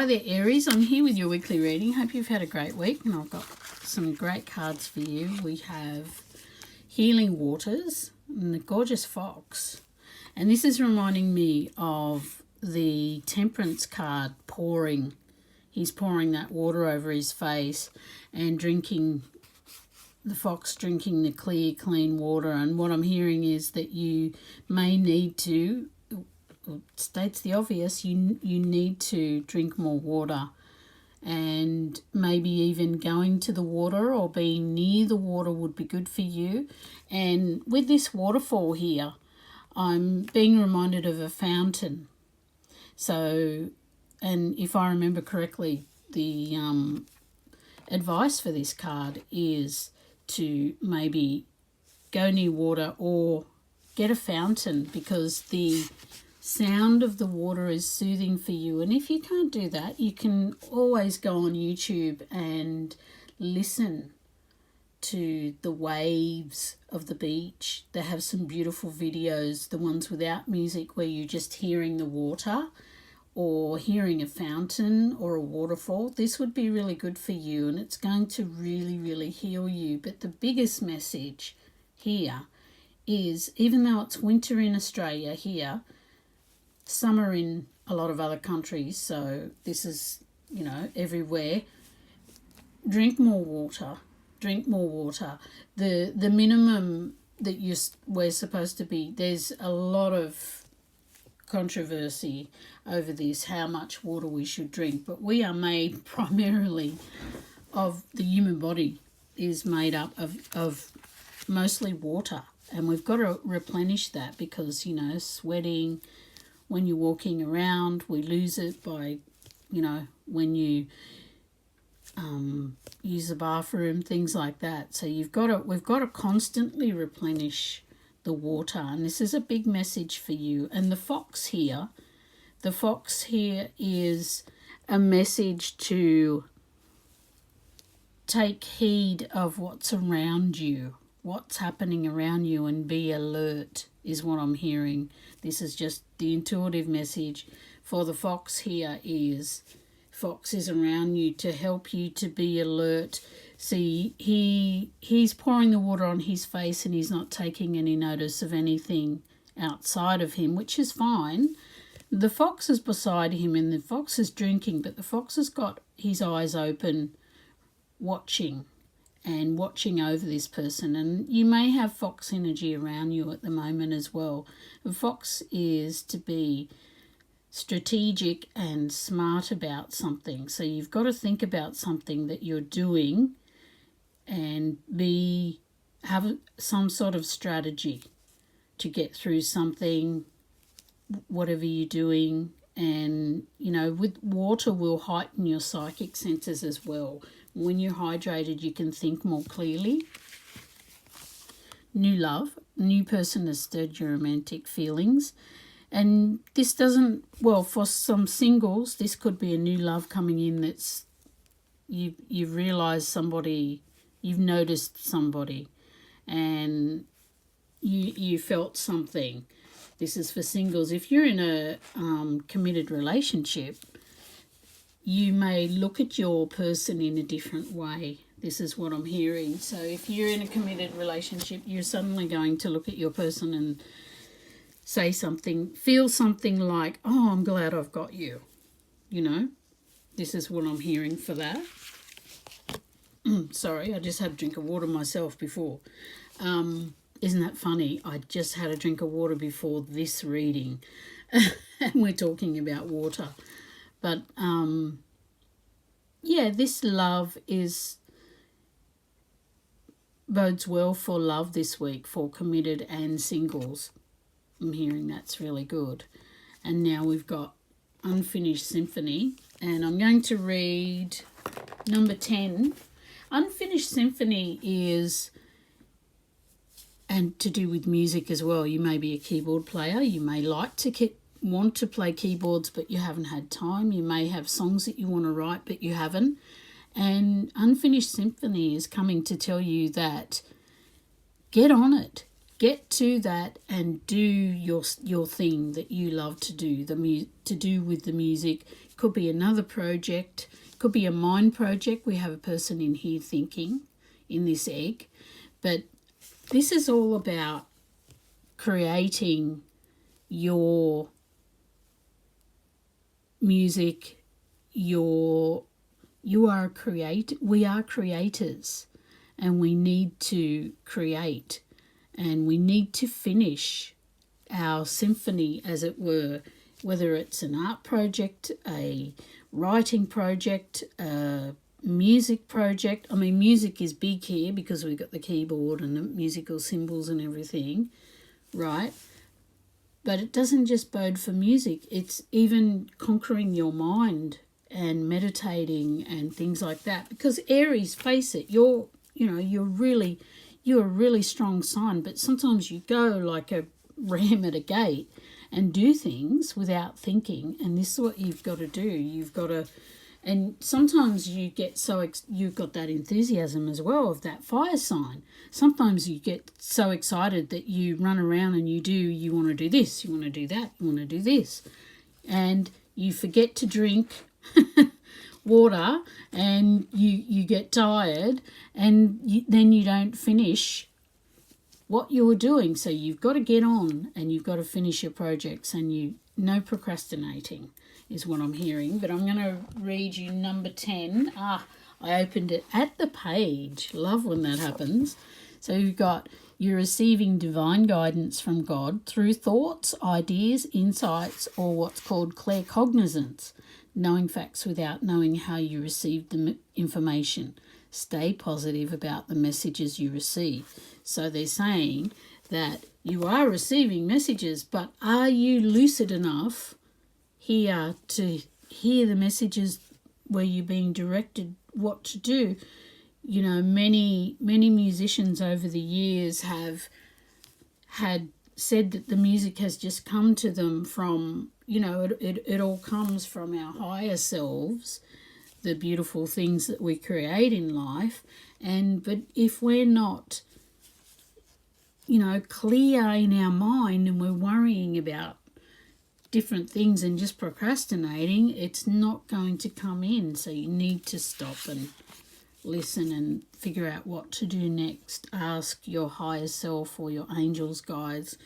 Hi there, Aries. I'm here with your weekly reading. Hope you've had a great week, and I've got some great cards for you. We have Healing Waters and the gorgeous fox. And this is reminding me of the Temperance card pouring. He's pouring that water over his face and drinking, the fox drinking the clear, clean water. And what I'm hearing is that you may need to, states the obvious, you need to drink more water, and maybe even going to the water or being near the water would be good for you. And with this waterfall here, I'm being reminded of a fountain. So, and if I remember correctly, the advice for this card is to maybe go near water or get a fountain, because the sound of the water is soothing for you. And if you can't do that, you can always go on YouTube and listen to the waves of the beach. They have some beautiful videos, the ones without music, where you're just hearing the water or hearing a fountain or a waterfall. This would be really good for you, and it's going to really, really heal you. But the biggest message here is, even though it's winter in Australia here, summer in a lot of other countries, so this is, everywhere, drink more water. Drink more water. The minimum that we're supposed to be, there's a lot of controversy over this, how much water we should drink, but we are made primarily of, the human body is made up of mostly water, and we've got to replenish that, because, sweating, when you're walking around, we lose it by, when you use the bathroom, things like that. So we've got to constantly replenish the water, and this is a big message for you. And the fox here is a message to take heed of what's around you, what's happening around you, and be alert is what I'm hearing. This is just the intuitive message for the fox here is, fox is around you to help you to be alert. See, he's pouring the water on his face and he's not taking any notice of anything outside of him, which is fine. The fox is beside him and the fox is drinking, but the fox has got his eyes open, watching over this person. And you may have fox energy around you at the moment as well. The fox is to be strategic and smart about something. So you've got to think about something that you're doing and have some sort of strategy to get through something, whatever you're doing. And, with water will heighten your psychic senses as well. When you're hydrated, you can think more clearly. New love, new person has stirred your romantic feelings. And this doesn't, for some singles, this could be a new love coming in that's, you've realised somebody, you've noticed somebody, and you felt something. This is for singles. If you're in a committed relationship, you may look at your person in a different way. This is what I'm hearing. So if you're in a committed relationship, you're suddenly going to look at your person and say something, feel something like, oh, I'm glad I've got you. This is what I'm hearing for that. Sorry, I just had a drink of water myself before. Isn't that funny? I just had a drink of water before this reading. And we're talking about water. But, this love bodes well for love this week, for committed and singles. I'm hearing that's really good. And now we've got Unfinished Symphony, and I'm going to read number 10. Unfinished Symphony is, and to do with music as well. You may be a keyboard player. You may like to want to play keyboards, but you haven't had time. You may have songs that you want to write, but you haven't. And Unfinished Symphony is coming to tell you that get on it. Get to that and do your thing that you love to do, to do with the music. could be another project, could be a mind project. We have a person in here thinking in this egg, but this is all about creating your music. We are creators, and we need to create, and we need to finish our symphony, as it were, whether it's an art project, a writing project, a music project. I mean, music is big here because we've got the keyboard and the musical symbols and everything, right? But it doesn't just bode for music. It's even conquering your mind and meditating and things like that. Because Aries, face it, you're a really strong sign, but sometimes you go like a ram at a gate and do things without thinking, and this is what you've got to do. You've got to, and sometimes you get you've got that enthusiasm as well of that fire sign. Sometimes you get so excited that you run around and you want to do this, you want to do that, you want to do this, and you forget to drink water, and you get tired, and then you don't finish what you were doing. So you've got to get on and you've got to finish your projects, and no procrastinating is what I'm hearing. But I'm going to read you number 10. I opened it at the page. Love when that happens. So you've got, you're receiving divine guidance from God through thoughts, ideas, insights, or what's called claircognizance, knowing facts without knowing how you received the information. Stay positive about the messages you receive. So they're saying that you are receiving messages, but are you lucid enough here to hear the messages where you're being directed what to do? You know, many musicians over the years have had said that the music has just come to them from, it all comes from our higher selves, the beautiful things that we create in life. But if we're not, clear in our mind, and we're worrying about different things and just procrastinating, it's not going to come in. So you need to stop and listen and figure out what to do next. Ask your higher self or your angels, guides,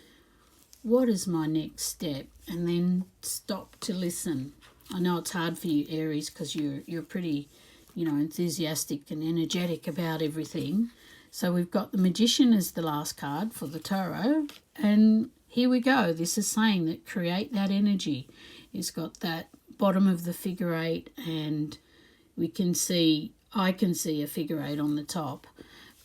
what is my next step? And then stop to listen. I know it's hard for you, Aries, because you're pretty, enthusiastic and energetic about everything. So we've got the Magician as the last card for the tarot, and here we go. This is saying that create that energy. It's got that bottom of the figure 8, and I can see a figure 8 on the top,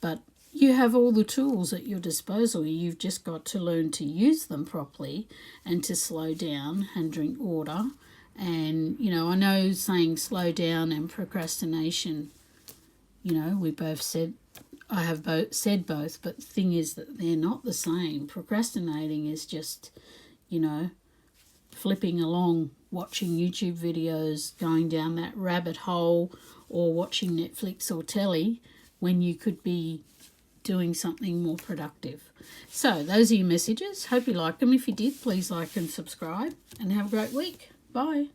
but you have all the tools at your disposal. You've just got to learn to use them properly and to slow down and drink water. And, I know saying slow down and procrastination, we both said, I have said both, but the thing is that they're not the same. Procrastinating is just, flipping along, watching YouTube videos, going down that rabbit hole, or watching Netflix or telly when you could be doing something more productive. So those are your messages. Hope you liked them. If you did, please like and subscribe, and have a great week. Bye.